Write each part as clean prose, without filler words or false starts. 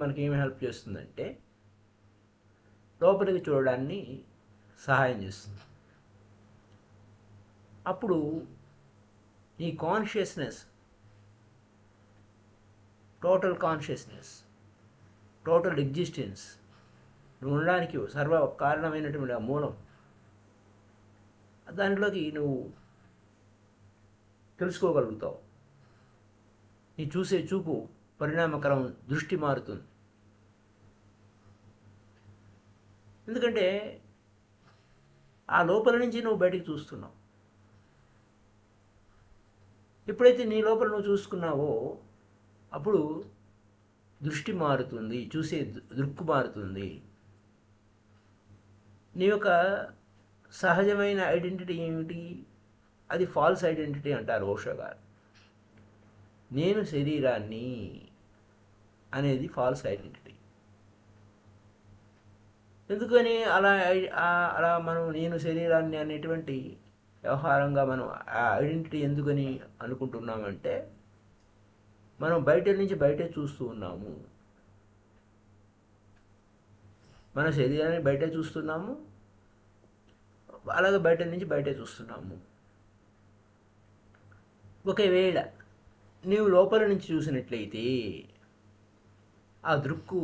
మనకి ఏమి హెల్ప్ చేస్తుందంటే లోపలికి చూడడాన్ని సహాయం చేస్తుంది. అప్పుడు నీ consciousness, total consciousness, total existence, నువ్వు ఉండడానికి సర్వ కారణమైనటువంటి ఆ మూలం, దాంట్లోకి నువ్వు తెలుసుకోగలుగుతావు. నీ చూసే చూపు పరిణామకరం, దృష్టి మారుతుంది. ఎందుకంటే ఆ లోపల నుంచి నువ్వు బయటికి చూస్తున్నావు. ఎప్పుడైతే నీ లోపల నువ్వు చూసుకున్నావో అప్పుడు దృష్టి మారుతుంది, చూసే దృక్కు మారుతుంది. నీ యొక్క సహజమైన ఐడెంటిటీ ఏమిటి? అది ఫాల్స్ ఐడెంటిటీ అంటారు ఓషో గారు. నేను శరీరాన్ని అనేది ఫాల్స్ ఐడెంటిటీ. ఎందుకని అలా మనం నేను శరీరాన్ని అనేటువంటి వ్యవహారంగా మనం ఆ ఐడెంటిటీ ఎందుకని అనుకుంటున్నామంటే మనం బయట నుంచి బయటే చూస్తూ ఉన్నాము. మన శరీరాన్ని బయటే చూస్తున్నాము, అలాగే బయట నుంచి బయటే చూస్తున్నాము. ఒకవేళ నీవు లోపల నుంచి చూసినట్లయితే ఆ దృక్కు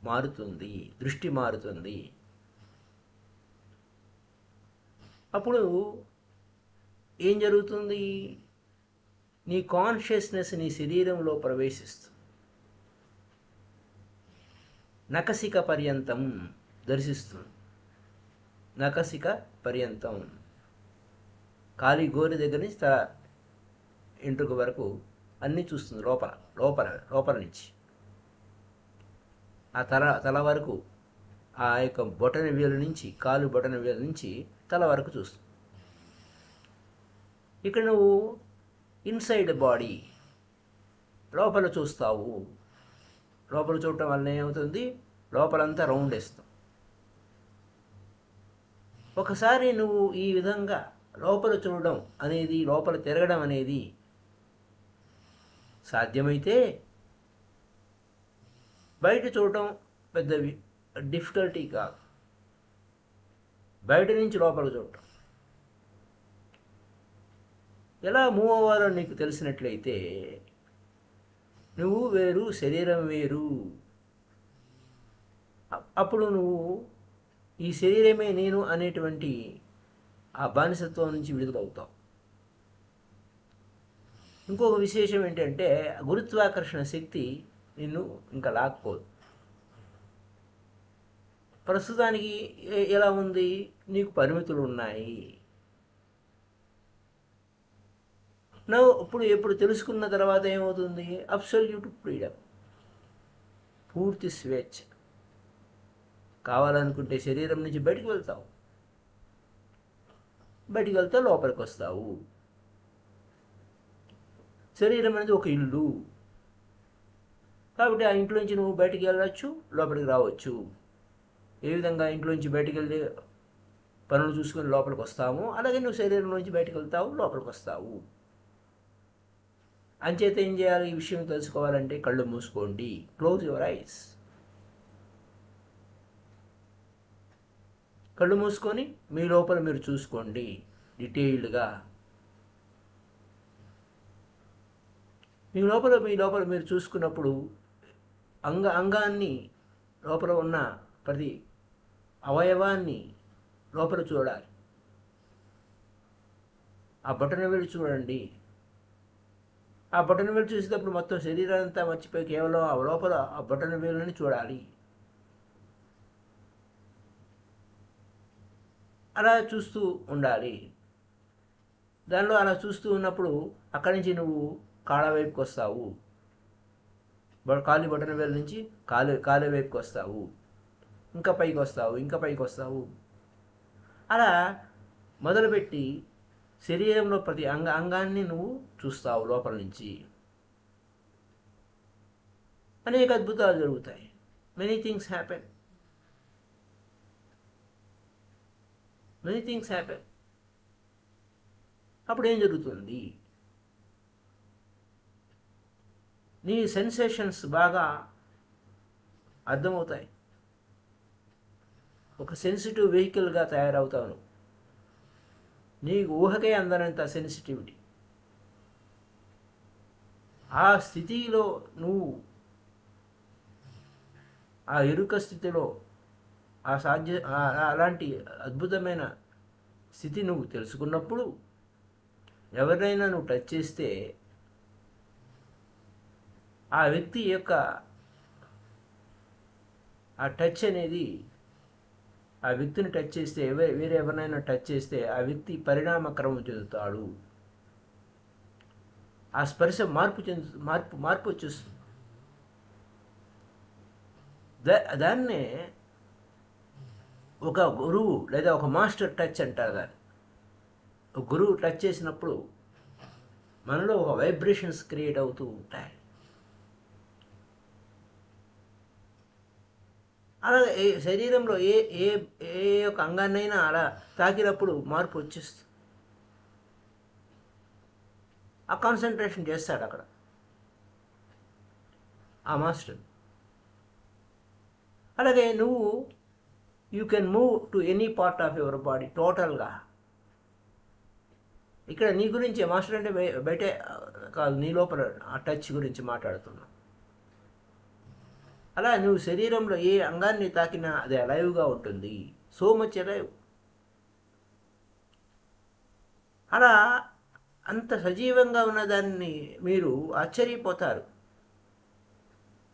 మారుతుంది, దృష్టి మారుతుంది. అప్పుడు ఏం జరుగుతుంది? నీ కాన్షియస్నెస్ నీ శరీరంలో ప్రవేశిస్తుంది. నఖశిఖ పర్యంతం దర్శిస్తుంది. నఖశిఖ పర్యంతం, కాలి గోరి దగ్గర నుంచి తల ఎంట్రుక వరకు అన్నీ చూస్తుంది. లోపల లోపల లోపల నుంచి ఆ తల వరకు, ఆ యొక్క బొటన వేలు నుంచి, కాలు బొటన వేలు నుంచి తల వరకు చూస్తుంది. ఇక్కడ నువ్వు ఇన్సైడ్ బాడీ లోపల చూస్తావు. లోపల చూడటం వల్ల ఏమవుతుంది? లోపలంతా రౌండ్ వేస్తాం. ఒకసారి నువ్వు ఈ విధంగా లోపల చూడడం అనేది, లోపల తిరగడం అనేది సాధ్యమైతే బయట చూడటం పెద్ద డిఫికల్టీ కాదు. బయట నుంచి లోపల చూడటం ఎలా మూవ్ అవ్వాలో నీకు తెలిసినట్లయితే నువ్వు వేరు, శరీరం వేరు. అప్పుడు నువ్వు ఈ శరీరమే నేను అనేటువంటి ఆ బానిసత్వం నుంచి విడుదలవుతావు. ఇంకొక విశేషం ఏంటంటే గురుత్వాకర్షణ శక్తి నిన్ను ఇంకా లాక్కోదు. ప్రస్తుతానికి ఎలా ఉంది? నీకు పరిమితులు ఉన్నాయి. ఇప్పుడు తెలుసుకున్న తర్వాత ఏమవుతుంది? అబ్సల్యూట్ ఫ్రీడమ్, పూర్తి స్వేచ్ఛ. కావాలనుకుంటే శరీరం నుంచి బయటికి వెళ్తావు, బయటికి వెళ్తే లోపలికి వస్తావు. శరీరం అనేది ఒక ఇల్లు కాబట్టి ఆ ఇంట్లోంచి నువ్వు బయటికి వెళ్ళవచ్చు, లోపలికి రావచ్చు. ఏ విధంగా ఇంట్లోంచి బయటికి వెళ్ళి పనులు చూసుకొని లోపలికి వస్తాము, అలాగే నువ్వు శరీరంలోంచి బయటికి వెళ్తావు, లోపలికి వస్తావు. అంచేత ఏం చేయాలి? ఈ విషయం తెలుసుకోవాలంటే కళ్ళు మూసుకోండి. Close your ice. కళ్ళు మూసుకొని మీ లోపల మీరు చూసుకోండి డీటెయిల్డ్గా. మీ లోపల మీరు చూసుకున్నప్పుడు అంగాన్ని, లోపల ఉన్న ప్రతి అవయవాన్ని లోపల చూడాలి. ఆ బటన్ వేలు చూడండి. ఆ బటన్ వేలు చూసేటప్పుడు మొత్తం శరీరాన్ని అంతా మర్చిపోయి కేవలం ఆ లోపల ఆ బటన్ వేలుని చూడాలి. అలా చూస్తూ ఉండాలి. దానిలో అలా చూస్తూ ఉన్నప్పుడు అక్కడి నుంచి నువ్వు కాళ్ళ వైపుకి వస్తావు. కాలి బటన్ వేలు నుంచి కాళ్ళ వైపుకి వస్తావు. ఇంకా పైకి వస్తావు, ఇంకా పైకి వస్తావు. అలా మొదలుపెట్టి శరీరంలో ప్రతి అంగాన్ని నువ్వు చూస్తావు లోపల నుంచి. అనేక అద్భుతాలు జరుగుతాయి. Many things happen. అప్పుడు ఏం జరుగుతుంది? నీ సెన్సేషన్స్ బాగా అర్థమవుతాయి. ఒక సెన్సిటివ్ వెహికల్గా తయారవుతావు. నీకు ఊహకే అందనంత సెన్సిటివిటీ. ఆ స్థితిలో నువ్వు, ఆ ఎరుక స్థితిలో, అలాంటి అద్భుతమైన స్థితి నువ్వు తెలుసుకున్నప్పుడు ఎవరినైనా నువ్వు టచ్ చేస్తే ఆ వ్యక్తి యొక్క ఆ టచ్ అనేది, ఆ వ్యక్తిని టచ్ చేస్తే, వేరే ఎవరినైనా టచ్ చేస్తే ఆ వ్యక్తి పరిణామక్రమం చెందుతాడు. ఆ స్పర్శ మార్పు వచ్చేస్తుంది. దాన్నే ఒక గురువు లేదా ఒక మాస్టర్ టచ్ అంటారు. దాన్ని ఒక గురువు టచ్ చేసినప్పుడు మనలో ఒక వైబ్రేషన్స్ క్రియేట్ అవుతూ ఉంటాయి. అలాగే శరీరంలో ఏ ఏ ఏ ఒక అంగాన్నైనా అలా తాకినప్పుడు మార్పు వచ్చేస్తుంది. ఆ కాన్సన్ట్రేషన్ చేస్తాడు అక్కడ ఆ మాస్టర్. అలాగే నువ్వు you can move to any part of your body టోటల్గా. ఇక్కడ నీ గురించి మాస్టర్ అంటే బయట కాదు, నీ లోపల ఆ టచ్ గురించి మాట్లాడుతున్నావు. అలా నువ్వు శరీరంలో ఏ అంగాన్ని తాకినా అది అలైవ్గా ఉంటుంది. So much alive. అలా అంత సజీవంగా ఉన్నదాన్ని మీరు ఆశ్చర్యపోతారు.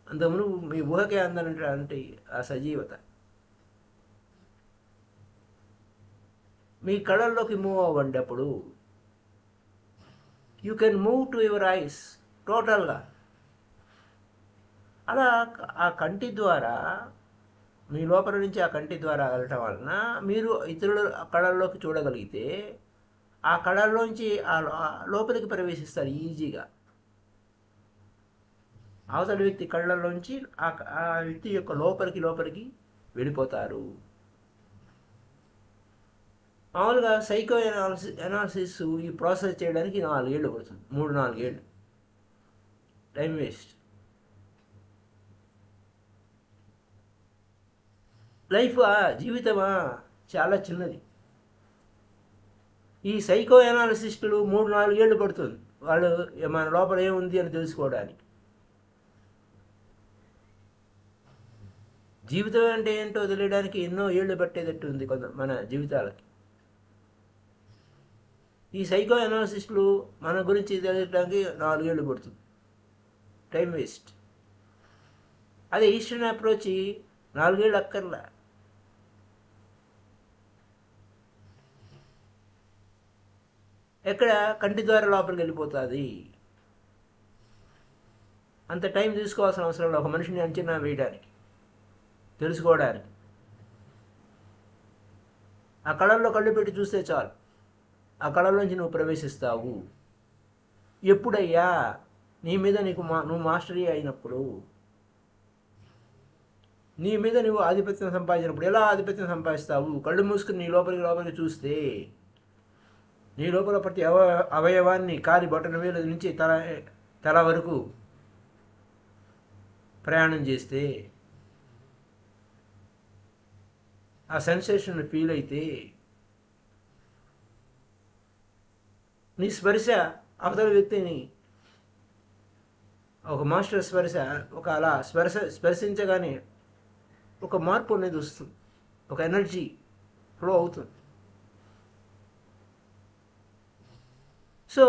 అంతకుముందు మీ ఊహకే అందనంటే ఆ సజీవత మీ కళల్లోకి మూవ్ అవ్వండి. అప్పుడు you can move to your eyes టోటల్గా. అలా ఆ కంటి ద్వారా, మీ లోపల నుంచి ఆ కంటి ద్వారా వెళ్ళటం వలన మీరు ఇతరుల కళల్లోకి చూడగలిగితే ఆ కళల్లోంచి ఆ లోపలికి ప్రవేశిస్తారు ఈజీగా. అవతలి వ్యక్తి కళ్ళల్లోంచి ఆ వ్యక్తి యొక్క లోపలికి వెళ్ళిపోతారు. మామూలుగా సైకో అనాలిసిస్ ఈ ప్రాసెస్ చేయడానికి 4 ఏళ్ళు పడుతుంది. 3-4 ఏళ్ళు టైం వేస్ట్. లైఫ్ జీవితమా చాలా చిన్నది. ఈ సైకో అనాలిసిస్టులు 3-4 ఏళ్ళు పడుతుంది వాళ్ళు మన లోపల ఏముంది అని తెలుసుకోవడానికి. జీవితం అంటే ఏంటో తెలియడానికి ఎన్నో ఏళ్ళు పట్టేటట్టు ఉంది మన జీవితాలకి. ఈ సైకో అనాలిసిస్టులు మన గురించి తెలియడానికి 4 ఏళ్ళు పడుతుంది. Time waste. అదే ఈస్టర్న్ అప్రోచ్ 4 ఏళ్ళు అక్కర్లా. ఎక్కడ కంటి ద్వారా లోపలికి వెళ్ళిపోతుంది. అంత టైం తీసుకోవాల్సిన అవసరం లేదు ఒక మనిషిని అంచనా వేయడానికి, తెలుసుకోవడానికి. ఆ కళల్లో కళ్ళు పెట్టి చూస్తే చాలు, ఆ కళలోంచి నువ్వు ప్రవేశిస్తావు. ఎప్పుడయ్యా నీ మీద నువ్వు మాస్టరీ అయినప్పుడు, నీ మీద నువ్వు ఆధిపత్యం సంపాదించినప్పుడు. ఎలా ఆధిపత్యం సంపాదిస్తావు? కళ్ళు మూసుకుని నీ లోపలికి చూస్తే, నీ లోపల ప్రతి అవయవాన్ని కాలి బొటన వేలు నుంచి తల వరకు ప్రయాణం చేస్తే, ఆ సెన్సేషన్ ఫీల్ అయితే, నీ స్పర్శ అవతల వ్యక్తిని, ఒక మాస్టర్ స్పర్శ అలా స్పర్శించగానే ఒక మార్పు అనేది వస్తుంది, ఒక ఎనర్జీ ఫ్లో అవుతుంది. సో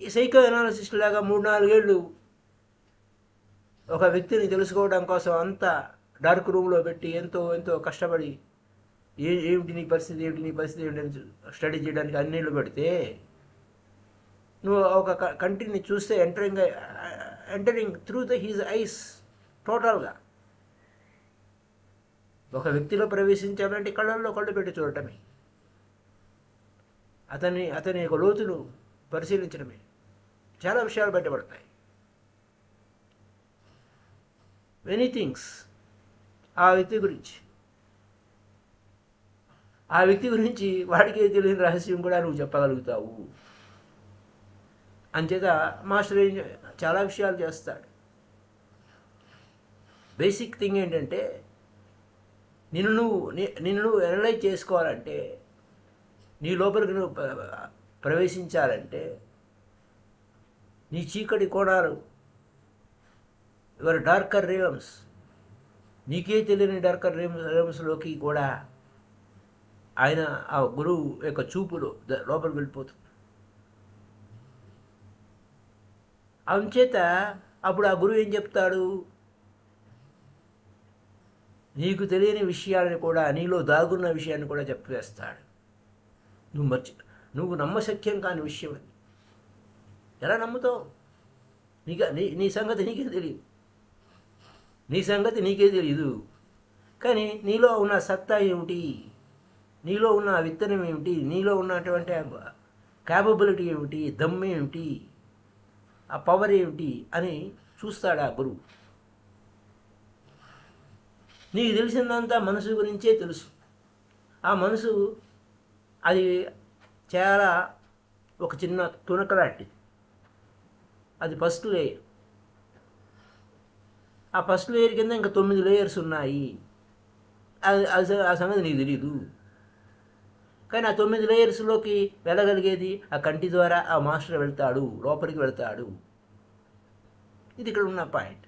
ఈ సైకో అనాలిసిస్ట్ లాగా 3-4 ఏళ్ళు ఒక వ్యక్తిని తెలుసుకోవడం కోసం అంత డార్క్ రూమ్లో పెట్టి ఎంతో కష్టపడి ఏమిటి నీ పరిస్థితి ఏమిటి అని స్టడీ చేయడానికి అన్నేళ్ళు పెడితే, నువ్వు ఒక కంటిని చూస్తే ఎంటరింగ్ త్రూ హీజ్ ఐస్ టోటల్గా. ఒక వ్యక్తిలో ప్రవేశించాలంటే కళ్ళల్లో కళ్ళు పెట్టి చూడటమే, అతని యొక్క లోతును పరిశీలించడమే. చాలా విషయాలు బయటపడతాయి. మెనీ థింగ్స్ ఆ వ్యక్తి గురించి వాడికి తెలియని రహస్యం కూడా నువ్వు చెప్పగలుగుతావు. అంచేత మాస్టర్ చాలా విషయాలు చేస్తాడు. బేసిక్ థింగ్ ఏంటంటే నిన్ను నువ్వు అనలైజ్ చేసుకోవాలంటే, నీ లోపలికి నువ్వు ప్రవేశించాలంటే, నీ చీకటి కోణాలు, యువర్ డార్కర్ రియమ్స్, నీకే తెలియని డార్కర్ రియమ్స్లోకి కూడా ఆయన ఆ గురువు యొక్క చూపులో లోపలికి వెళ్ళిపోతుంది. అందుచేత అప్పుడు ఆ గురువు ఏం చెప్తాడు, నీకు తెలియని విషయాన్ని కూడా, నీలో దాగున్న విషయాన్ని కూడా చెప్పేస్తాడు. నువ్వు నమ్మశక్యం కాని విషయం అది. ఎలా నమ్ముతావు? నీ సంగతి నీకే తెలియదు, నీ సంగతి నీకే తెలియదు. కానీ నీలో ఉన్న సత్తా ఏమిటి, నీలో ఉన్న విత్తనం ఏమిటి, నీలో ఉన్నటువంటి క్యాపబిలిటీ ఏమిటి, దమ్ము ఏమిటి, ఆ పవర్ ఏమిటి అని చూస్తాడు ఆ గురువు. నీకు తెలిసిందంతా మనసు గురించే తెలుసు. ఆ మనసు అది చాలా ఒక చిన్న తునకలాంటిది. అది ఫస్ట్ లేయర్. ఆ ఫస్ట్ లేయర్ కింద ఇంకా 9 లేయర్స్ ఉన్నాయి. ఆ సంగతి నీకు తెలీదు. కానీ ఆ 9 లేయర్స్లోకి వెళ్ళగలిగేది ఆ కంటి ద్వారా ఆ మాస్టర్ వెళ్తాడు, లోపలికి వెళ్తాడు. ఇది ఇక్కడ ఉన్న పాయింట్.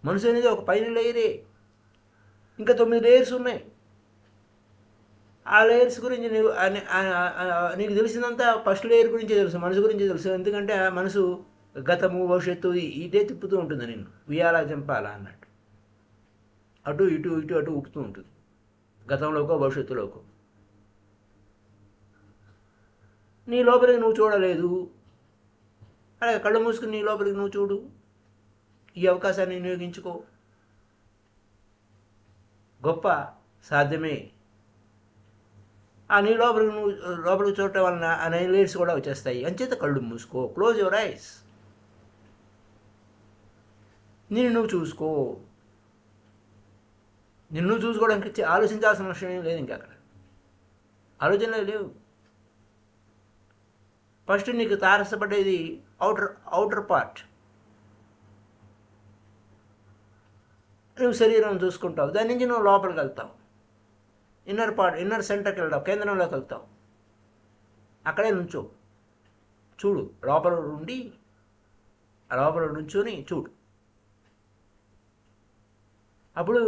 మనసు అనేది ఒక పైన లేయరే, ఇంకా 9 లేయర్స్ ఉన్నాయి. ఆ లేయర్స్ గురించి నీకు తెలిసిందంతా ఫస్ట్ లేయర్ గురించే తెలుసు, మనసు గురించే తెలుసు. ఎందుకంటే ఆ మనసు గతము భవిష్యత్తు ఇదే తిప్పుతూ ఉంటుంది, నిన్ను ఉయ్యాలా చంపాలా అన్నట్టు అటు ఇటు ఇటు అటు ఊపుతూ ఉంటుంది, గతంలోకో భవిష్యత్తులోకో. నీ లోపలికి నువ్వు చూడలేదు, అలాగే కళ్ళు మూసుకుని నీ లోపలికి నువ్వు చూడు. ఈ అవకాశాన్ని వినియోగించుకో. గొప్ప సాధ్యమే. ఆ నీ లోపలికి చూడటం వలన ఆ 9 లేయర్స్ కూడా వచ్చేస్తాయి. అంచేత కళ్ళు మూసుకో, క్లోజ్ యువర్ ఐస్. నిన్ను నువ్వు చూసుకో. నిన్ను నువ్వు చూసుకోవడానికి ఆలోచించాల్సిన విషయం ఏం లేదు. ఇంకా అక్కడ ఆలోచనలు లేవు. ఫస్ట్ నీకు తారసపడేది అవుటర్ పార్ట్. నువ్వు శరీరం చూసుకుంటావు, దాని నుంచి నువ్వు లోపలికి వెళ్తావు. ఇన్నర్ సెంటర్కి వెళ్తావు, కేంద్రంలోకి వెళ్తావు. అక్కడే నుంచో చూడు, లోపల నుంచుని చూడు. అప్పుడు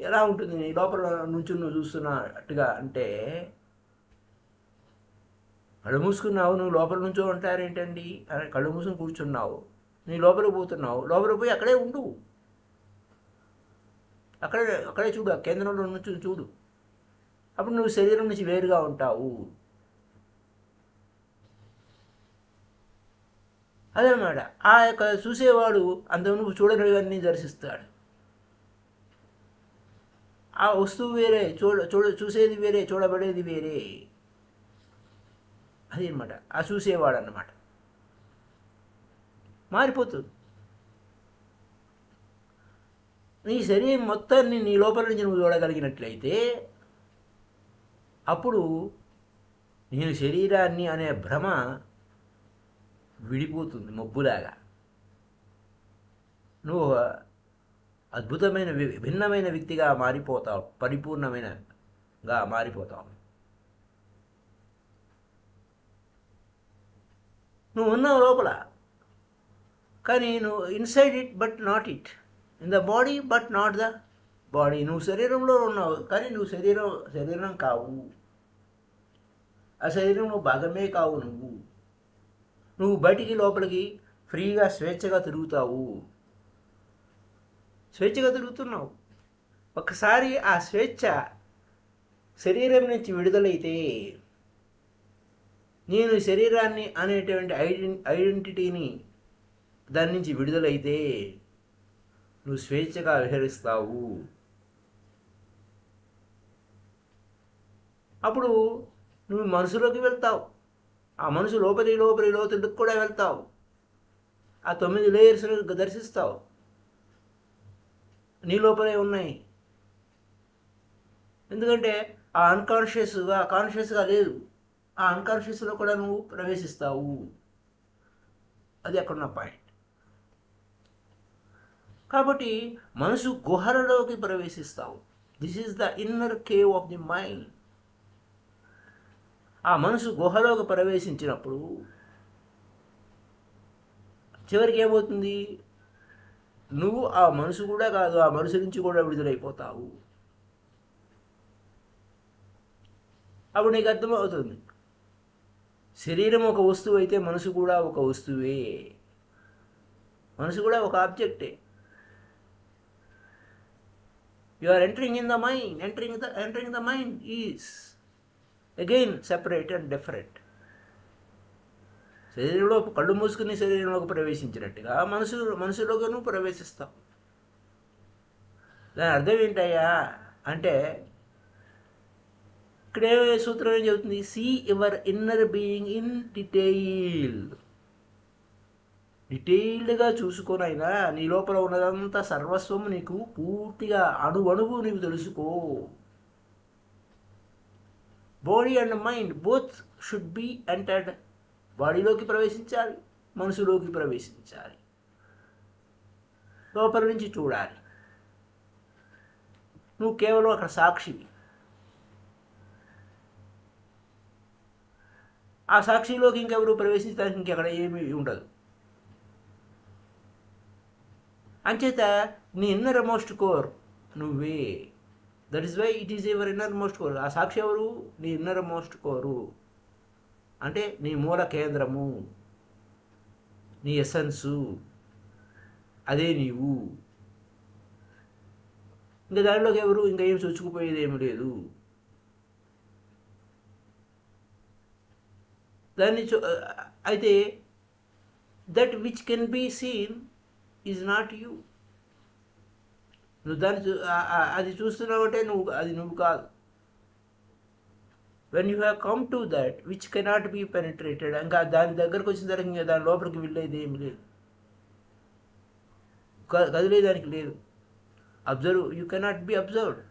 ఎలా ఉంటుంది నీ లోపల నుంచి నువ్వు చూస్తున్నట్టుగా అంటే, కళ్ళు మూసుకున్నావు, నువ్వు లోపల నుంచో అంటారేంటండి, కళ్ళు మూసుకుని కూర్చున్నావు, నీ లోపలికి పోతున్నావు, లోపలికి పోయి అక్కడే ఉండు. అక్కడే చూడు, ఆ కేంద్రంలో నుంచి చూడు. అప్పుడు నువ్వు శరీరం నుంచి వేరుగా ఉంటావు. అదన్నమాట. ఆ యొక్క చూసేవాడు అంతకు నువ్వు చూడనివన్నీ దర్శిస్తాడు. ఆ వస్తువు వేరే, చూసేది వేరే, చూడబడేది వేరే. అది అనమాట ఆ చూసేవాడు అన్నమాట. మారిపోతుంది. నీ శరీరం మొత్తాన్ని నీ లోపల నుంచి నువ్వు చూడగలిగినట్లయితే అప్పుడు నేను శరీరాన్ని అనే భ్రమ విడిపోతుంది మబ్బులాగా. నువ్వు అద్భుతమైన భిన్నమైన వ్యక్తిగా మారిపోతావు, పరిపూర్ణమైనగా మారిపోతావు. నువ్వు ఉన్నావు లోపల, కానీ నువ్వు inside it but not it, in the body but not the body. నువ్వు శరీరంలో ఉన్నావు, కానీ నువ్వు శరీరం కావు. ఆ శరీరంలో భాగమే కావు. నువ్వు బయటికి లోపలికి ఫ్రీగా స్వేచ్ఛగా తిరుగుతున్నావు. ఒకసారి ఆ స్వేచ్ఛ శరీరం నుంచి విడుదలైతే, నేను శరీరాన్ని అనేటువంటి ఐడెంటిటీని దాని నుంచి విడుదలైతే నువ్వు స్వేచ్ఛగా విహరిస్తావు. అప్పుడు నువ్వు మనసులోకి వెళ్తావు. ఆ మనసు లోతులకు కూడా వెళ్తావు. ఆ 9 లేయర్స్ను దర్శిస్తావు. నీ లోపలే ఉన్నాయి. ఎందుకంటే ఆ కాన్షియస్గా లేదు. ఆ అన్కాన్షియస్లో కూడా నువ్వు ప్రవేశిస్తావు. అది అక్కడున్న పాయింట్. కాబట్టి మనసు గుహలలోకి ప్రవేశిస్తావు. This is the inner cave of the mind. ఆ మనసు గుహలోకి ప్రవేశించినప్పుడు చివరికి ఏమవుతుంది? నువ్వు ఆ మనసు కూడా కాదు, ఆ మనసు నుంచి కూడా విడుదలైపోతావు. అప్పుడు నీకు అర్థమవుతుంది, శరీరం ఒక వస్తువు అయితే మనసు కూడా ఒక వస్తువే, మనసు కూడా ఒక ఆబ్జెక్టే. You are entering in the mind. Entering the mind is again separate and different. శరీరంలో కళ్ళు మూసుకుని శరీరంలోకి ప్రవేశించినట్టుగా మనసులోకి నువ్వు ప్రవేశిస్తావు. దాని అర్థం ఏంటయ్యా అంటే, ఇక్కడ సూత్రం ఏం చెబుతుంది? See your inner being in డీటెయిల్డ్గా చూసుకొనైనా నీ లోపల ఉన్నదంతా సర్వస్వం నీకు పూర్తిగా అణువణువు నీవు తెలుసుకో. Body and mind both should be entered. బాడీలోకి ప్రవేశించాలి, మనసులోకి ప్రవేశించాలి, లోపల నుంచి చూడాలి. నువ్వు కేవలం అక్కడ సాక్షివి. ఆ సాక్షిలోకి ఇంకెవరు ప్రవేశించడానికి ఇంకెక్కడ ఏమీ ఉండదు. అంచేత నీ ఇన్నర్ మోస్ట్ కోర్ నువ్వే. That is why it is your inner most core. ఆ సాక్షి ఎవరు? నీ ఇన్నర్ మోస్ట్ కోరు, అంటే నీ మూల కేంద్రము, నీ ఎసెన్సు, అదే నీవు. ఇంకా దానిలోకి ఎవరు ఇంకా ఏం చొచ్చుకుపోయేది ఏమి లేదు. దాన్ని అయితే that which can be seen is not you. నువ్వు దాన్ని అది చూస్తున్నావంటే నువ్వు కాదు. When you have come to that which cannot be penetrated, ఇంకా దాని దగ్గరకు వచ్చిన తర్వాత ఇంకా దాని లోపలికి వెళ్ళేది ఏమి లేదు, కదిలేదానికి లేదు. Observe, you cannot be observed.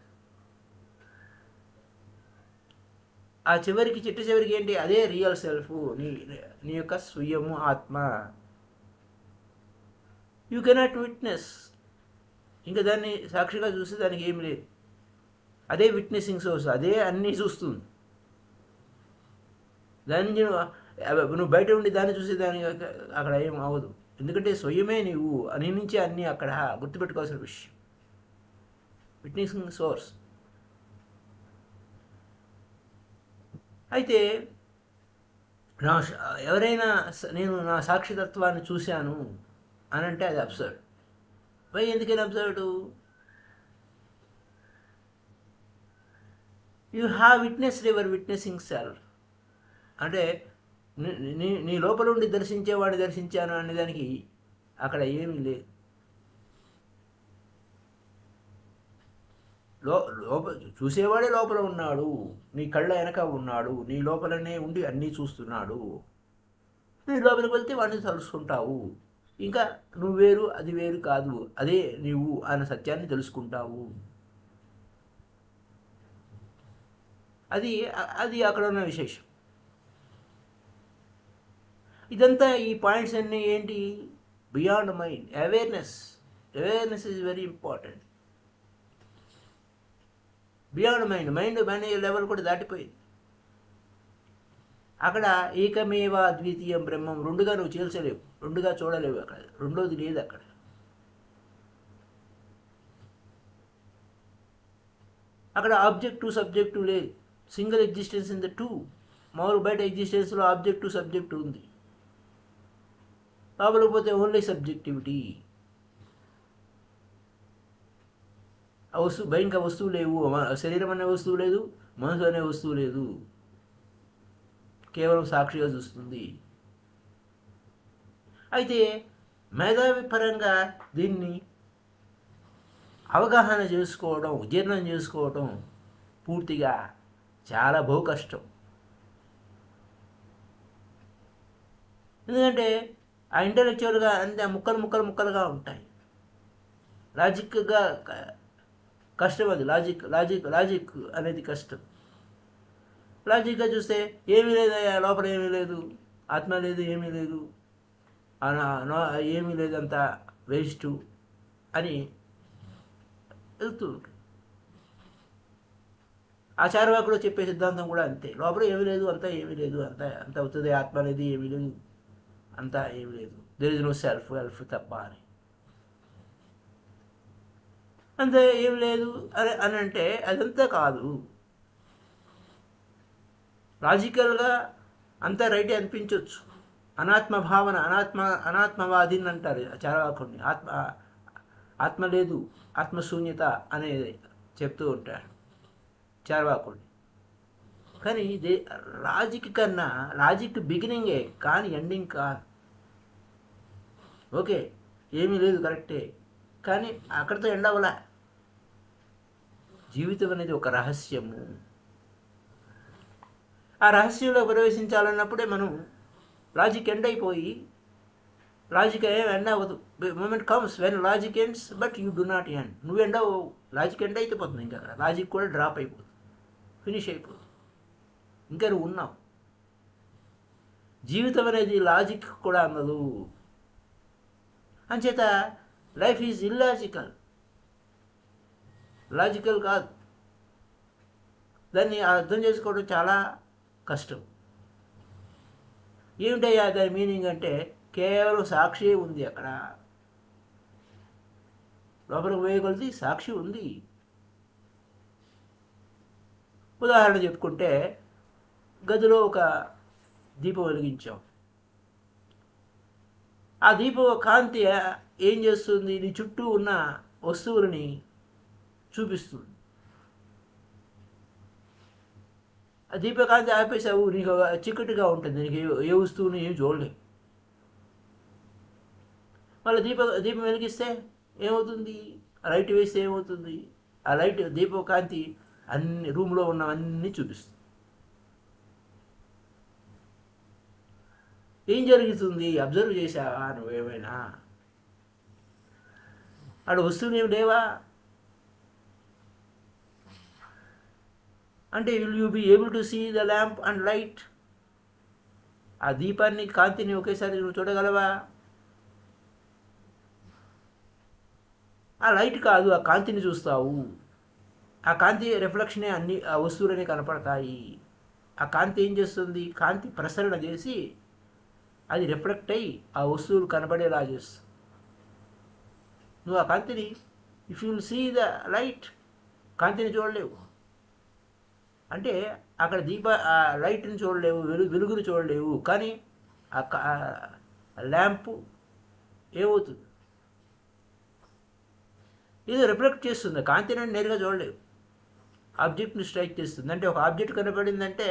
ఆ చివరికి చివరికి ఏంటి? అదే రియల్ సెల్ఫ్, నీ యొక్క స్వయము, ఆత్మ. You cannot witness. ఇంకా దాన్ని సాక్షిగా చూస్తే దానికి ఏమి లేదు. అదే విట్నెసింగ్ సోర్స్, అదే అన్నీ చూస్తుంది. దాన్ని నువ్వు బయట ఉండి దాన్ని చూసే దానికి అక్కడ ఏం అవ్వదు. ఎందుకంటే స్వయమే నీవు, నీ నుంచే అన్నీ అక్కడ. గుర్తుపెట్టుకోవాల్సిన విషయం, విట్నెసింగ్ సోర్స్. అయితే ఎవరైనా నేను నా సాక్షితత్వాన్ని చూశాను అని అంటే అది అబ్సర్డ్. ఎందుకని absurd? You have witnessed your witnessing self. అంటే నీ లోపల ఉండి దర్శించేవాడిని దర్శించాను అనేదానికి అక్కడ ఏమీ లేదు. చూసేవాడే లోపల ఉన్నాడు, నీ కళ్ళ వెనక ఉన్నాడు, నీ లోపలనే ఉండి అన్నీ చూస్తున్నాడు. నీ లోపలికి వెళ్తే వాడిని తలుసుకుంటావు. ఇంకా నువ్వు వేరు, అది వేరు కాదు, అదే నీవు అన్న సత్యాన్ని తెలుసుకుంటావు. అది అక్కడ ఉన్న విశేషం. ఇదంతా ఈ పాయింట్స్ అన్నీ ఏంటి? Beyond mind. Awareness is very important. Beyond mind level కూడా దాటిపోయింది. అక్కడ ఏకమేవ అద్వితీయం బ్రహ్మం. రెండుగా నువ్వు చేల్చలేవు, రెండుగా చూడలేవు. అక్కడ రెండోది లేదు. అక్కడ ఆబ్జెక్టు సబ్జెక్టు లేదు. Single existence in the two. మామూలు బయట ఎగ్జిస్టెన్స్లో ఆబ్జెక్టు సబ్జెక్టు ఉంది, లోపలికి పోతే ఓన్లీ సబ్జెక్టివిటీ. ఆ వస్తువు ఇంకా వస్తువు లేవు. శరీరం అనే వస్తువు లేదు, మనసు అనే వస్తువు లేదు. కేవలం సాక్షిగా చూస్తుంది. అయితే మేధావి పరంగా దీన్ని అవగాహన చేసుకోవడం, జీర్ణం చేసుకోవడం పూర్తిగా చాలా బహు కష్టం. ఎందుకంటే ఆ ఇంటలెక్చువల్గా అంతే ముక్కలుగా ఉంటాయి. లాజిక్గా కష్టం. అది లాజిక్ అనేది కష్టం. లాజిక్గా చూస్తే ఏమీ లేదు, లోపల ఏమీ లేదు, ఆత్మ లేదు, ఏమీ లేదు, ఏమీ లేదంతా వేస్టు అని వెళ్తూ ఉంటుంది. ఆ చార్వాకుడు చెప్పే సిద్ధాంతం కూడా అంతే. లోపల ఏమీ లేదు, అంతా ఏమీ లేదు, అంత అవుతుంది, ఆత్మ అనేది ఏమీ లేదు, అంతా ఏమీ లేదు, దెర్ ఇస్ నో సెల్ఫ్ తప్ప అని. అంతే ఏం లేదు అని అంటే అదంతా కాదు. లాజికల్గా అంతా రైటే అనిపించవచ్చు. అనాత్మ భావన, అనాత్మవాదిని అంటారు చార్వాకుడిని. ఆత్మ లేదు, ఆత్మశూన్యత అనేది చెప్తూ ఉంటాడు చార్వాకుడిని. కానీ లాజిక్ బిగినింగే కానీ ఎండింగ్ కాదు. ఓకే, ఏమీ లేదు కరెక్టే, కానీ అక్కడితో ఎండ్ అవ్వలే. జీవితం అనేది ఒక రహస్యము. ఆ రహస్యంలో ప్రవేశించాలన్నప్పుడే మనం లాజిక్ ఎండ్ అయిపోయి, లాజిక్ ఏం ఎండ్ అవ్వదు. Moment comes when logic ends but you do not end. నువ్వు ఎండ్ అవ్వవు, లాజిక్ ఎండ్ అయితే పోతుంది. ఇంకా లాజిక్ కూడా డ్రాప్ అయిపోతుంది, ఫినిష్ అయిపోతుంది, ఇంకా నువ్వు ఉన్నావు. జీవితం అనేది లాజిక్ కూడా అన్నదు. అంచేత లైఫ్ ఈజ్ ఇల్లాజికల్, లాజికల్ కాదు. దాన్ని అర్థం చేసుకోవడం చాలా కష్టం. ఏమిటయ్యా దాని మీనింగ్ అంటే, కేవలం సాక్షి ఉంది అక్కడ. లోపలికి వేయగలిగి సాక్షి ఉంది. ఉదాహరణ చెప్పుకుంటే, గదిలో ఒక దీపం వెలిగించాం. ఆ దీపం కాంతి ఏం చేస్తుంది? నీ చుట్టూ ఉన్న వస్తువులని చూపిస్తుంది. ఆ దీపకాంతి ఆపేసావు, నీకు చీకటిగా ఉంటుంది, నీకు ఏ వస్తువుని ఏం చూడలేవు. మళ్ళీ దీపం వెలిగిస్తే ఏమవుతుంది? లైట్ వేస్తే ఏమవుతుంది? ఆ లైట్ దీపకాంతి అన్ని రూమ్లో ఉన్నవన్నీ చూపిస్తుంది. ఏం జరుగుతుంది? అబ్జర్వ్ చేసావా నువ్వేమైనా? అక్కడ వస్తువులు ఏమి లేవా అంటే, will you be able to see the lamp and light? ఆ దీపాన్ని, కాంతిని ఒకేసారి నువ్వు చూడగలవా? ఆ లైట్ కాదు, ఆ కాంతిని చూస్తావు. ఆ కాంతి రిఫ్లెక్షనే అన్ని ఆ వస్తువులని కనపడతాయి. ఆ కాంతి ఏం చేస్తుంది? కాంతి ప్రసరణ చేసి అది రిఫ్లెక్ట్ అయ్యి ఆ వస్తువులు కనపడేలా చేస్తుంది. నువ్వు ఆ కాంతిని, if you will see the light, కాంతిని చూడలేవు. అంటే అక్కడ ఆ లైట్ని చూడలేవు, వెలుగుని చూడలేవు. కానీ ఆ ల్యాంపు ఏమవుతుంది? ఇది రిఫ్లెక్ట్ చేస్తుంది. కాంతిని నేరుగా చూడలేవు, ఆబ్జెక్ట్ని స్ట్రైక్ చేస్తుంది. అంటే ఒక ఆబ్జెక్ట్ కనపడిందంటే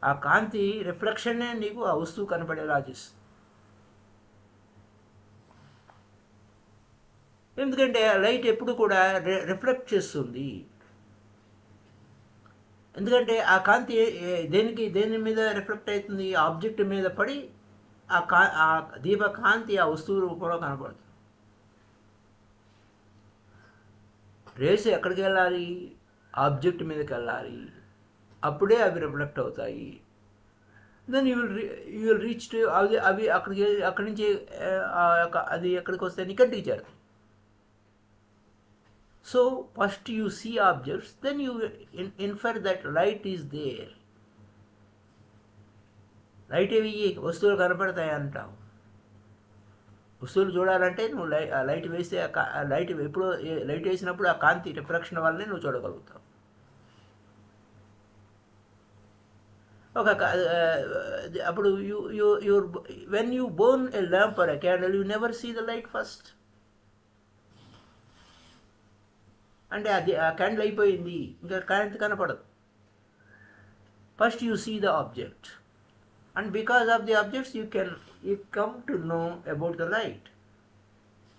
ఆ కాంతి రిఫ్లెక్షన్నే నీకు ఆ వస్తువు కనపడేలా చేస్తుంది. ఎందుకంటే లైట్ ఎప్పుడు కూడా రిఫ్లెక్ట్ చేస్తుంది. ఎందుకంటే ఆ కాంతి దేని మీద రిఫ్లెక్ట్ అవుతుంది? ఆబ్జెక్ట్ మీద పడి ఆ దీప కాంతి ఆ వస్తువు రూపంలో కనపడుతుంది. రేస్ ఎక్కడికి వెళ్ళాలి? ఆబ్జెక్ట్ మీదకి వెళ్ళాలి, అప్పుడే అవి రిఫ్లెక్ట్ అవుతాయి. Then you will reach to అవి అక్కడి నుంచి అది ఎక్కడికి వస్తే నీ కంటికి చేరుతాయి. So first you see objects, then you infer that light is there. Light ఏవి? వస్తువులు కనపడతాయి అంటావు. వస్తువులు చూడాలంటే నువ్వు లైట్ వేస్తే లైట్ ఎప్పుడు లైట్ వేసినప్పుడు ఆ కాంతి రిఫ్లెక్షన్ వల్లనే నువ్వు చూడగలుగుతావు. అప్పుడు when you burn a lamp or a candle, you never see the light first. అంటే అది ఆ క్యాండిల్ అయిపోయింది, ఇంకా కాంతి కనపడదు. First you see the object, and because of the objects you come to know about the light.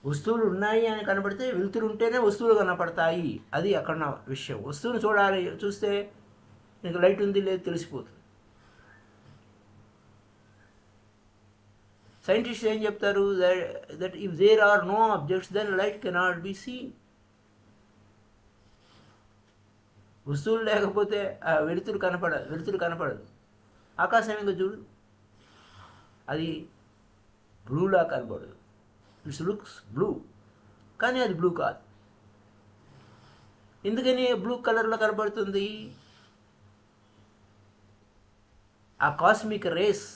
వస్తువులు ఉన్నాయి అని కనపడితే, వెలుతురు ఉంటేనే వస్తువులు కనపడతాయి. అది అక్కడ నా విషయం. వస్తువుని చూడాలి, చూస్తే నీకు లైట్ ఉంది లేదు తెలిసిపోతుంది. సైంటిస్ట్ ఏం చెప్తారు? That if there are no objects then light cannot be seen. వస్తువులు లేకపోతే ఆ వెలుతురు కనపడదు. ఆకాశం ఇంకా చూడు, అది బ్లూలా కనపడదు. ఇట్స్ లుక్స్ బ్లూ, కానీ అది బ్లూ కాదు. ఎందుకని బ్లూ కలర్లో కనబడుతుంది? ఆ కాస్మిక్ రేస్,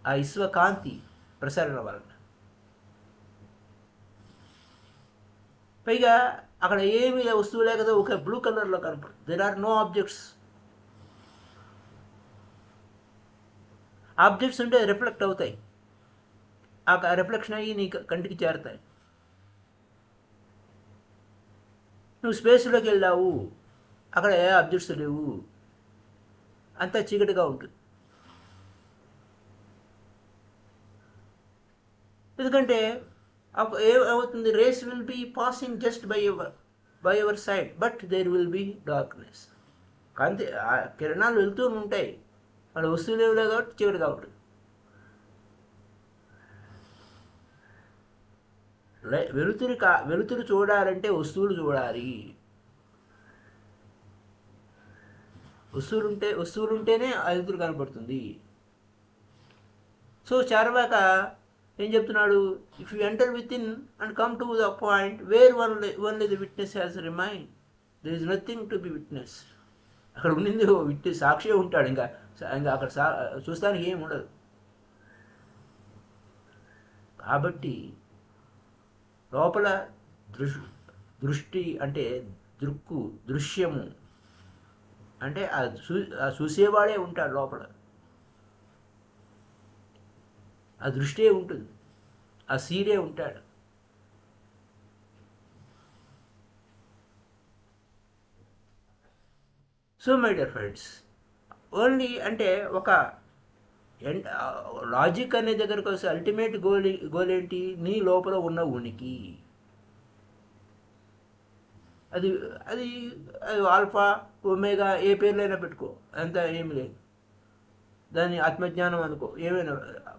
ఆ విశ్వకాంతి ప్రసరణ వలన. పైగా అక్కడ ఏమీ వస్తువు లేకపోతే ఒక బ్లూ కలర్లో కనపడుతుంది. There are no objects. Objects ఉంటే రిఫ్లెక్ట్ అవుతాయి, ఆ రిఫ్లెక్షన్ అయ్యి నీ కంటికి చేరుతాయి. నువ్వు స్పేస్లోకి వెళ్ళావు, అక్కడ ఏ ఆబ్జెక్ట్స్ లేవు, అంతా చీకటిగా ఉంటుంది. ఎందుకంటే ఏమవుతుంది? Rays will be passing just by your side, but there will be darkness. కాంతి కిరణాలు వెళ్తూ ఉంటాయి, మన వస్తువులు ఏమి లేవు కాబట్టి చీకటిగా ఉంటుంది. వెలుతురు చూడాలంటే వస్తువులు చూడాలి. వస్తువులు ఉంటేనే వెలుతురు కనపడుతుంది. సో చార్వాక ఏం చెప్తున్నాడు? If you enter with in and come to the point where only the witness has remain, there is nothing to be witness. అక్కడ ఉండింది విట్నెస్, సాక్షి ఉంటాడు. ఇంకా అక్కడ చూస్తానికి ఏమి ఉండదు. కాబట్టి లోపల దృష్టి అంటే దృశ్యము అంటే ఆ చూసేవాడే ఉంటాడు లోపల. ఆ దృష్టే ఉంటుంది, ఆ సీడే ఉంటాడు. So my dear friends, only అంటే ఒక లాజిక్ అనే దగ్గరకు వస్తే అల్టిమేట్ గోల్ ఏంటి? నీ లోపల ఉన్న ఉనికి. అది అది అది ఆల్ఫా ఒమేగా ఏ పేర్లైనా పెట్టుకో, అంత ఏమి లేదు. దాన్ని ఆత్మజ్ఞానం అనుకో, ఏమైనా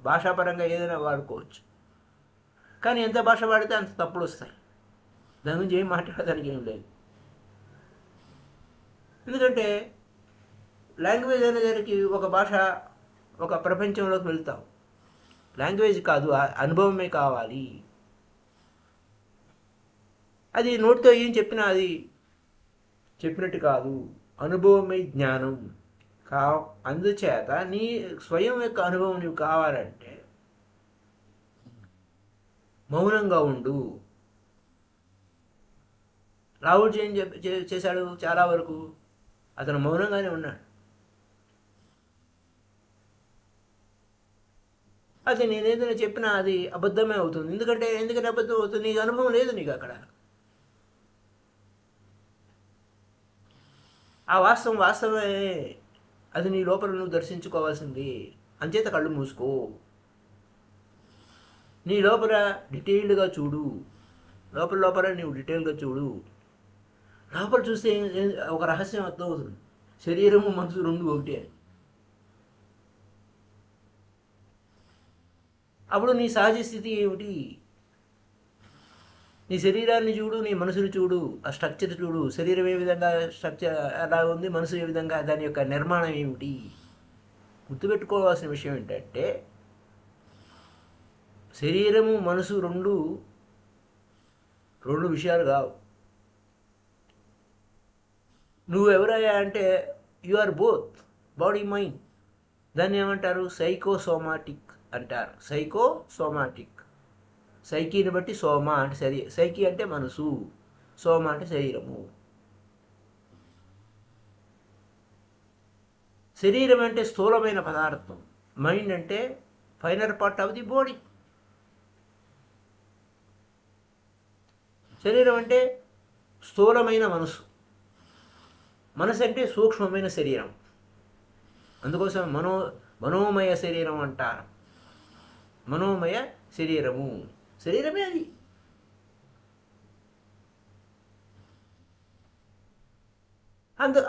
భాషాపరంగా ఏదైనా వాడుకోవచ్చు. కానీ ఎంత భాష వాడితే అంత తప్పులు వస్తాయి. దాని గురించి ఏం మాట్లాడడానికి ఏం లేదు. ఎందుకంటే లాంగ్వేజ్ అనేదానికి ఒక భాష, ఒక ప్రపంచంలోకి వెళ్తాం. లాంగ్వేజ్ కాదు, అనుభవమే కావాలి. అది నోటితో ఏం చెప్పినా అది చెప్పినట్టు కాదు, అనుభవమే జ్ఞానం. అందుచేత నీ స్వయం యొక్క అనుభవం నీవు కావాలంటే మౌనంగా ఉండు. రాహుల్ ఏం చేశాడు? చాలా వరకు అతను మౌనంగానే ఉన్నాడు. అది నేనేదైనా చెప్పినా అది అబద్ధమే అవుతుంది. ఎందుకంటే అబద్ధం అవుతుంది? నీకు అనుభవం లేదు. నీకు అక్కడ ఆ వాస్తవమే. అది నీ లోపల నువ్వు దర్శించుకోవాల్సింది. అంచేత కళ్ళు మూసుకో, నీ లోపల డీటెయిల్డ్గా చూడు. లోపల నీవు డీటెయిల్గా చూడు. లోపల చూస్తే ఒక రహస్యం అర్థమవుతుంది. శరీరము మనసు రెండు ఒకటే. అప్పుడు నీ సహజ స్థితి ఏమిటి? నీ శరీరాన్ని చూడు, నీ మనసును చూడు, ఆ స్ట్రక్చర్ చూడు. శరీరం ఏ విధంగా స్ట్రక్చర్ ఎలా ఉంది, మనసు ఏ విధంగా, దాని యొక్క నిర్మాణం ఏమిటి. గుర్తుపెట్టుకోవాల్సిన విషయం ఏంటంటే శరీరము మనసు రెండు విషయాలు కావు. నువ్వు ఎవరయ్యా అంటే you are both, body mind. దాన్ని ఏమంటారు? సైకోసోమాటిక్ అంటారు. సైకోసోమాటిక్. సైకీని బట్టి సోమ అంటే సైకి అంటే మనసు, సోమ అంటే శరీరము. శరీరం అంటే స్థూలమైన పదార్థం, మైండ్ అంటే finer part of the body. శరీరం అంటే స్థూలమైన మనసు, మనసు అంటే సూక్ష్మమైన శరీరం. అందుకోసం మనోమయ శరీరం అంటారు. మనోమయ శరీరము, శరీరమే అది.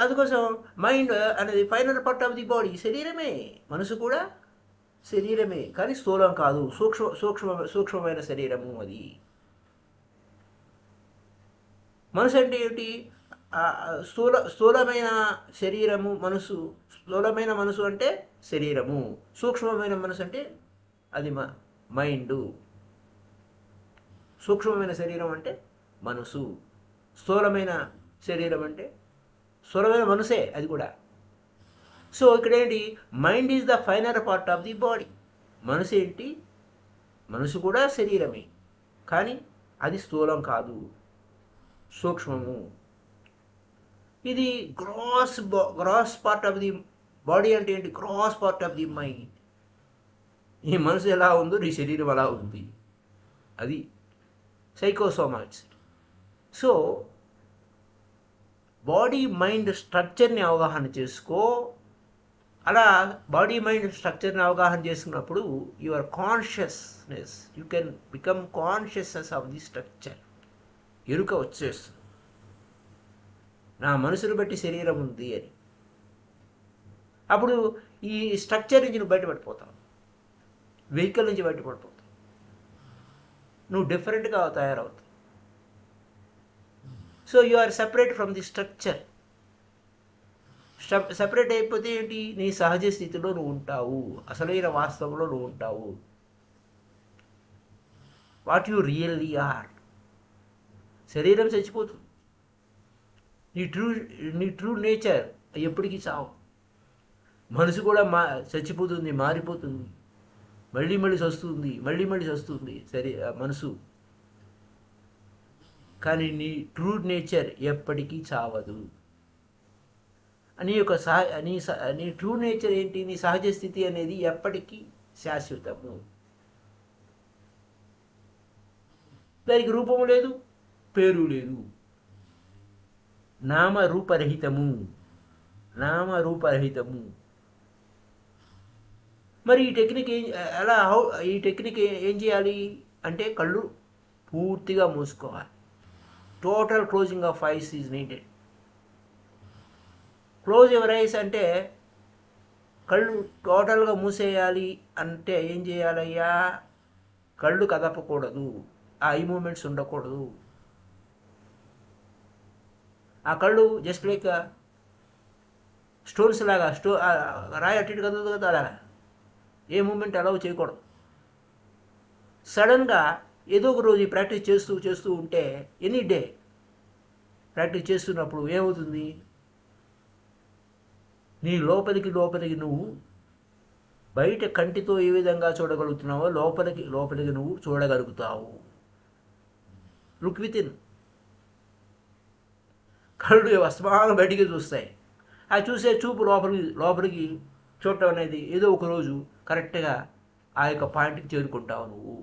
అందుకోసం మైండ్ అనేది final part of the body. శరీరమే, మనసు కూడా శరీరమే, కానీ స్థూలం కాదు, సూక్ష్మమైన శరీరము అది. మనసు అంటే ఏమిటి? స్థూలమైన శరీరము మనసు. స్థూలమైన మనసు అంటే శరీరము, సూక్ష్మమైన మనసు అంటే అది మైండ్. సూక్ష్మమైన శరీరం అంటే మనసు, స్థూలమైన శరీరం అంటే స్థూలమైన మనసే అది కూడా. సో ఇక్కడ ఏంటి, mind is the finer part of the body. మనసు ఏంటి, మనసు కూడా శరీరమే, కానీ అది స్థూలం కాదు, సూక్ష్మము. ఇది gross part of the body అంటే ఏంటి, gross part of the mind. ఈ మనసు ఎలా ఉందో నీ శరీరం అలా ఉంది, అది సైకోసోమాటిక్స్. సో బాడీ మైండ్ స్ట్రక్చర్ని అవగాహన చేసుకో. అలా బాడీ మైండ్ స్ట్రక్చర్ని అవగాహన చేసుకున్నప్పుడు your consciousness, you can become consciousness of the structure. ఎరుక వచ్చేస్తుంది, నా మనసును బట్టి శరీరం ఉంది అని. అప్పుడు ఈ స్ట్రక్చర్ నుంచి నువ్వు బయటపడిపోతావు, వెహికల్ నుంచి బయటపడిపోతావు, నువ్వు డిఫరెంట్గా తయారవుతావు. So you are separate from the structure. Separate అయిపోతే ఏంటి, నీ సహజ స్థితిలో నువ్వు ఉంటావు, అసలైన వాస్తవంలో నువ్వు ఉంటావు, వాట్ యు రియల్లీ ఆర్. శరీరం చచ్చిపోతుంది, నీ ట్రూ నేచర్ ఎప్పటికీ చావు. మనసు కూడా చచ్చిపోతుంది, మారిపోతుంది, మళ్ళీ మళ్ళీ వస్తుంది సరే మనసు. కానీ నీ ట్రూ నేచర్ ఎప్పటికీ చావదు. నీ ట్రూ నేచర్ ఏంటి, నీ సహజ స్థితి అనేది ఎప్పటికీ శాశ్వతము. దానికి రూపము లేదు, పేరు లేదు, నామరూపరహితము. మరి ఈ టెక్నిక్ ఈ టెక్నిక్ ఏం చేయాలి అంటే, కళ్ళు పూర్తిగా మూసుకోవాలి. Total closing of eyes is needed. Close your eyes అంటే కళ్ళు టోటల్గా మూసేయాలి అంటే ఏం చేయాలయ్యా, కళ్ళు కదపకూడదు, ఆ ఐ మూమెంట్స్ ఉండకూడదు. ఆ కళ్ళు జస్ట్ లైక్ స్టోన్స్ లాగా, రాయి అటు ఇటు కదలదు కదా, అలా ఏ మూమెంట్ అలౌ చేయకూడదు. సడన్గా ఏదో ఒక రోజు ప్రాక్టీస్ చేస్తూ ఉంటే, ఎనీ డే ప్రాక్టీస్ చేస్తున్నప్పుడు ఏమవుతుంది, నీ లోపలికి నువ్వు బయట కంటితో ఏ విధంగా చూడగలుగుతున్నావో లోపలికి నువ్వు చూడగలుగుతావు. Look with in. కళ్ళు అస్తమానం బయటికి చూస్తాయి, ఆ చూసే చూపు లోపలికి చూడటం అనేది ఏదో ఒక రోజు కరెక్ట్గా ఆ యొక్క పాయింట్కి చేరుకుంటావు నువ్వు.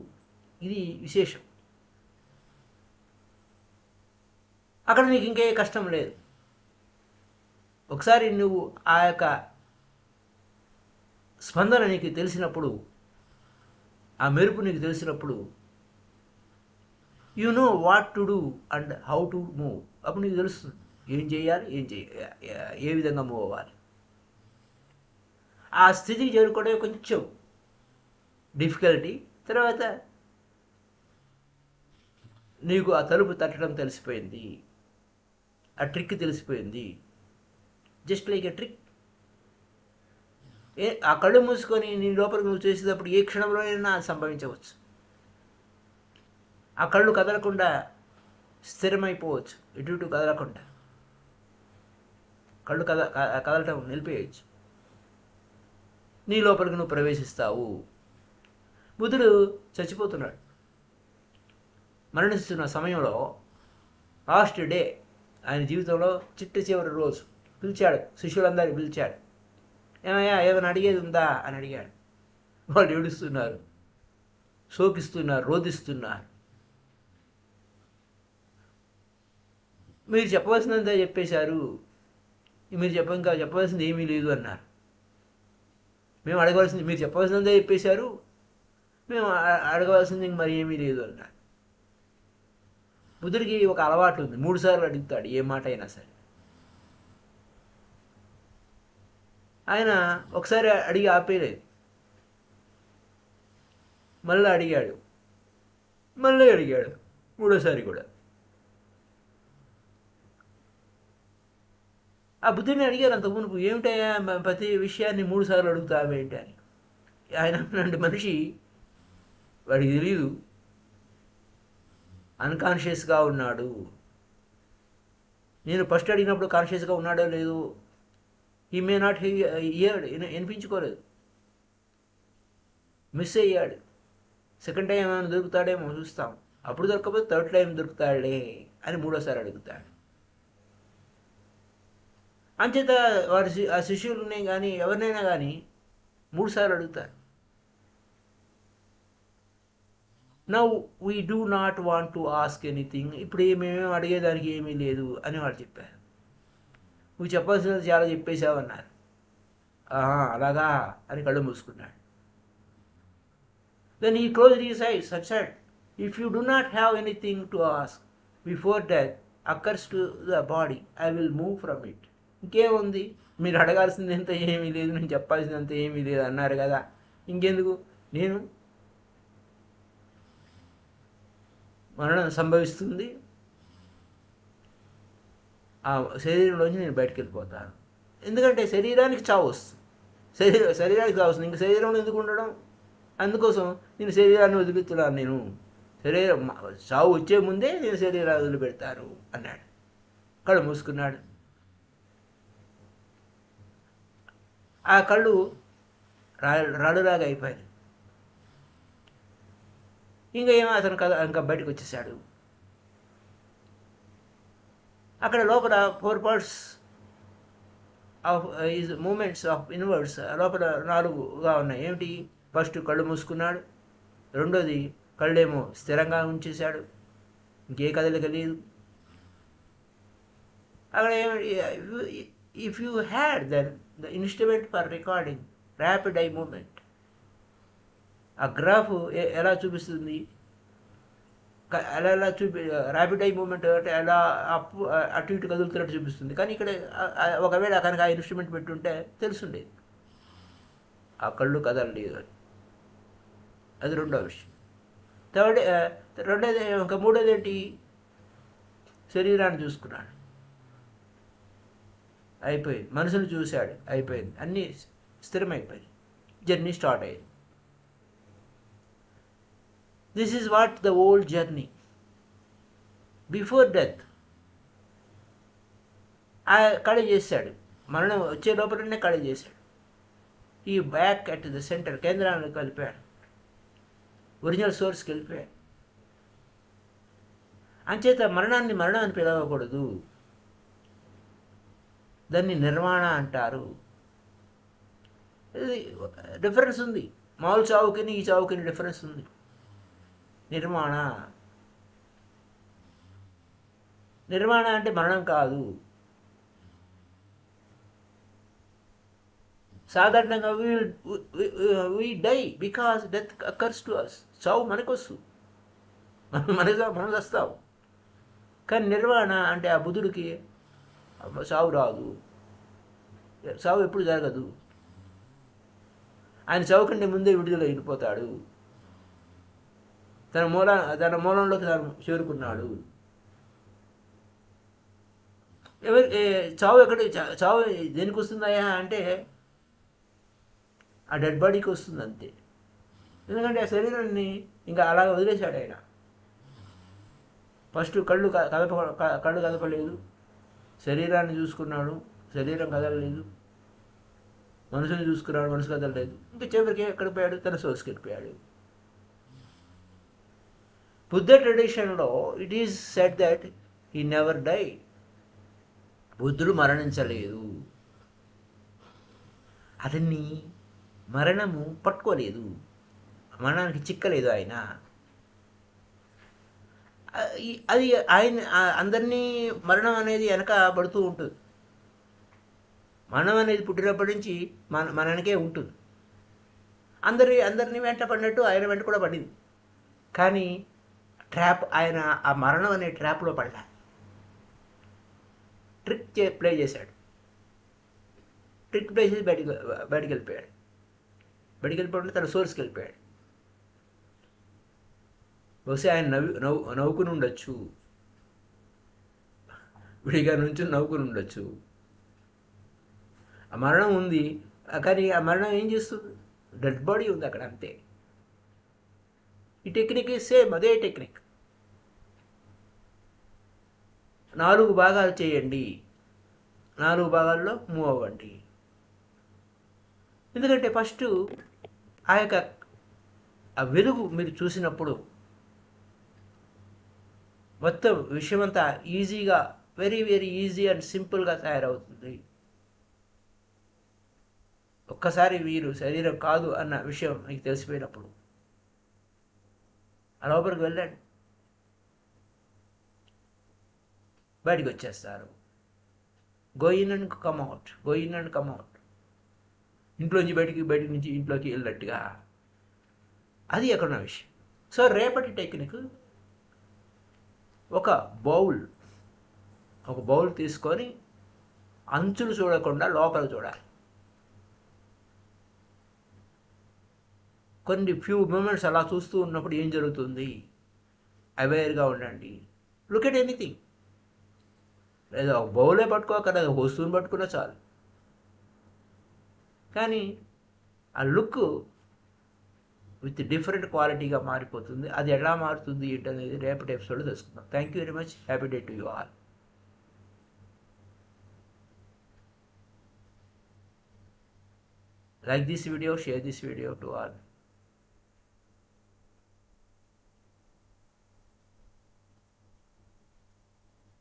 ఇది విశేషం. అక్కడ నీకు ఇంకే కష్టం లేదు. ఒకసారి నువ్వు ఆ యొక్క స్పందన నీకు తెలిసినప్పుడు, ఆ మెరుపు నీకు తెలిసినప్పుడు, you know what to do and how to move. అప్పుడు నీకు తెలుస్తుంది ఏం చేయాలి, ఏ విధంగా మూవ్ అవ్వాలి. ఆ స్థితికి చేరుకోవడం కొంచెం డిఫికల్టీ. తర్వాత నీకు ఆ తలుపు తట్టడం తెలిసిపోయింది, ఆ ట్రిక్ తెలిసిపోయింది. Just like a trick. ఆ కళ్ళు మూసుకొని నీ లోపలికి నువ్వు చేసేటప్పుడు ఏ క్షణంలోనైనా సంభవించవచ్చు. ఆ కళ్ళు కదలకుండా స్థిరమైపోవచ్చు, ఇటు కదలకుండా కళ్ళు కదలటం నిలిపేయచ్చు. నీ లోపలికి నువ్వు ప్రవేశిస్తావు. బుద్ధుడు చచ్చిపోతున్నాడు, మరణిస్తున్న సమయంలో లాస్ట్ డే, ఆయన జీవితంలో చివరి రోజు పిలిచాడు, శిష్యులందరినీ పిలిచాడు. ఏమయ్యా ఏమైనా అడిగేది ఉందా అని అడిగాడు. వాళ్ళు ఏడుస్తున్నారు, శోకిస్తున్నారు, రోధిస్తున్నారు. మీరు చెప్పవలసినంత చెప్పేశారు, మీరు ఇంకా చెప్పవలసింది ఏమీ లేదు అన్నారు. మేము అడగవలసింది, మీరు చెప్పవలసినంతే చెప్పేశారు, మేము అడగవలసింది మరి ఏమీ లేదు అన్నారు. బుద్ధుడికి ఒక అలవాటు ఉంది, 3 సార్లు అడుగుతాడు ఏ మాట అయినా సరే. ఆయన ఒకసారి అడిగి ఆపేయలేదు, మళ్ళీ అడిగాడు, మూడోసారి కూడా. ఆ బుద్ధుడిని అడిగారు అంత మునుపు, ఏమిటయ్యా ప్రతి విషయాన్ని 3 సార్లు అడుగుతావేంటి అని. ఆయన అలాంటి మనిషి, వాడికి తెలియదు అన్కాన్షియస్గా ఉన్నాడు. నేను ఫస్ట్ అడిగినప్పుడు కాన్షియస్గా ఉన్నాడో లేదు, హీ మే నాట్ ఇయర్డ్, వినిపించుకోలేదు, మిస్ అయ్యాడు. సెకండ్ టైం ఏమైనా దొరుకుతాడేమో చూస్తాం, అప్పుడు దొరకకపోతే థర్డ్ టైం దొరుకుతాడులే అని మూడోసారి అడుగుతాడు. అంచేత వారి ఆ శిష్యులని కానీ ఎవరినైనా కానీ 3 సార్లు అడుగుతారు. Now we do not want to ask anything. ఇప్పుడు మేమేం అడిగేదానికి ఏమీ లేదు అని వాళ్ళు చెప్పారు. నువ్వు చెప్పాల్సినది చాలా చెప్పేశావన్నారు. అలాగా అని కళ్ళు మూసుకున్నాడు. Then he closed his eyes and said, if you do not have anything to ask before death occurs to the body, I will move from it. ఇంకేముంది, మీరు అడగాల్సిందంత ఏమీ లేదు, నేను చెప్పాల్సినంత ఏమీ లేదు అన్నారు కదా, ఇంకెందుకు, నేను మరణం సంభవిస్తుంది, ఆ శరీరంలోంచి నేను బయటకు వెళ్ళిపోతాను. ఎందుకంటే శరీరానికి చావు వస్తుంది, శరీరానికి చావు వస్తుంది, ఇంక శరీరంలో ఎందుకు ఉండడం, అందుకోసం నేను శరీరాన్ని వదిలిపెడుతున్నాను. నేను శరీరం చావు వచ్చే ముందే నేను శరీరాన్ని వదిలిపెడతాను అన్నాడు. కళ్ళు మూసుకున్నాడు. ఆ కళ్ళు రాళ్ళులాగా అయిపోయాయి. ఇంకా ఏమో అతను ఇంకా బయటకు వచ్చేసాడు. అక్కడ లోపల 4 parts of is movements of inwards లోపల 4గా ఉన్నాయి. ఏమిటి, ఫస్ట్ కళ్ళు మూసుకున్నాడు, రెండోది కళ్ళేమో స్థిరంగా ఉంచేశాడు, ఇంకే కదలిక లేదు. అక్కడ if you had then the instrument for recording rapid eye movement, ఆ గ్రాఫ్ ఎలా చూపిస్తుంది, ఎలా ర్యాపిడ్ ఐ మూమెంట్ అంటే ఎలా అటు ఇటు కదులుతున్నట్టు చూపిస్తుంది. కానీ ఇక్కడ ఒకవేళ కనుక ఆ ఇన్స్ట్రుమెంట్ పెట్టుంటే తెలుసుండేది, ఆ కళ్ళు కదలలేదు అని. అది రెండో విషయం. రెండోది ఇంకా మూడోది ఏంటి, శరీరాన్ని చూసుకున్నాడు, అయిపోయింది. మనసును చూశాడు, అయిపోయింది. అన్నీ స్థిరమైపోయింది. జర్నీ స్టార్ట్ అయ్యింది. This is what the old journey before death. ఖాళీ చేశాడు, మరణం వచ్చే లోపలనే ఖాళీ చేశాడు. ఈ బ్యాక్ అట్ ద సెంటర్, కేంద్రానికి వెళ్ళిపోయాడు, ఒరిజినల్ సోర్స్కి వెళ్ళిపోయాడు. అంచేత మరణాన్ని మరణం అని పిలవకూడదు, దాన్ని నిర్వాణ అంటారు. ఇది డిఫరెన్స్ ఉంది, మామూలు చావుకి ఈ చావుకి డిఫరెన్స్ ఉంది. నిర్వాణ అంటే మరణం కాదు. సాధారణంగా we die because death occurs to us. చావు మనకు వస్తుంది, మనం వస్తావు. కానీ నిర్వాణ అంటే ఆ బుద్ధుడికి చావు రాదు, చావు ఎప్పుడు జరగదు. ఆయన చావు కంటే ముందే విడుదల అయిపోతాడు, తన మూలంలోకి తాను చేరుకున్నాడు. చావు చావు దేనికి వస్తుందయ్యా అంటే ఆ డెడ్ బాడీకి వస్తుంది అంతే. ఎందుకంటే ఆ శరీరాన్ని ఇంకా అలాగ వదిలేశాడు ఆయన. ఫస్ట్ కళ్ళు కదపలేదు, శరీరాన్ని చూసుకున్నాడు, శరీరం కదలలేదు. మనసుని చూసుకున్నాడు, మనసు కదలలేదు. ఇంకా చివరికి ఎక్కడికి పోయాడు, తన సోర్స్కి వెళ్ళిపోయాడు. బుద్ధ ట్రెడిషన్లో it is said that he never die. బుద్ధుడు మరణించలేదు, అతన్ని మరణము పట్టుకోలేదు, మరణానికి చిక్కలేదు ఆయన. అది ఆయన అందరినీ మరణం అనేది వెనక పడుతూ ఉంటుంది. మరణం అనేది పుట్టినప్పటి నుంచి మన వెనకే ఉంటుంది. అందరినీ వెంట పడినట్టు ఆయన వెంట కూడా పడింది. కానీ ఆయన ఆ మరణం అనే ట్రాప్లో పడ్డా, ప్లే చేశాడు. ట్రిక్ ప్లే చేసి బయటికి వెళ్ళిపోయాడు. బయటికి వెళ్ళిపోవడం తన సోర్స్కి వెళ్ళిపోయాడు. బహుశా ఆయన నవ్వుకుని ఉండొచ్చు, విడిగా నుంచి నవ్వుకుని ఉండొచ్చు. ఆ మరణం ఉంది, కానీ ఆ మరణం ఏం చేస్తుంది, డెడ్ బాడీ ఉంది అక్కడ అంతే. ఈ టెక్నిక్ సేమ్, అదే టెక్నిక్. 4 భాగాలు చేయండి, 4 భాగాల్లో మూవ్ అవ్వండి. ఎందుకంటే ఫస్ట్ ఆ యొక్క ఆ వెలుగు మీరు చూసినప్పుడు మొత్తం విషయమంతా ఈజీగా, వెరీ వెరీ ఈజీ అండ్ సింపుల్గా తయారవుతుంది. ఒక్కసారి మీరు శరీరం కాదు అన్న విషయం మీకు తెలిసిపోయినప్పుడు ఆ లోపలికి వెళ్ళండి, బయటికి వచ్చేస్తారు. Go in and come out, go in and come out. ఇంట్లోంచి బయటికి, బయటి నుంచి ఇంట్లోకి వెళ్ళినట్టుగా. అది ఎక్కడున్న విషయం. సో రేపటి టెక్నిక్, ఒక బౌల్ తీసుకొని అంచులు చూడకుండా లోపల చూడాలి. కొన్ని ఫ్యూ మూమెంట్స్ అలా చూస్తూ ఉన్నప్పుడు ఏం జరుగుతుంది అవేర్గా ఉండండి. Look at anything. లేదా ఒక బౌలే పట్టుకోకదా, ఒక వస్తువుని పట్టుకున్నా చాలు. కానీ ఆ లుక్ విత్ డిఫరెంట్ క్వాలిటీగా మారిపోతుంది. అది ఎలా మారుతుంది ఏంటనేది రేపటి ఎపిసోడ్లో తెలుసుకుందాం. Thank you very much. Happy day to you all. Like this video, share this video to all.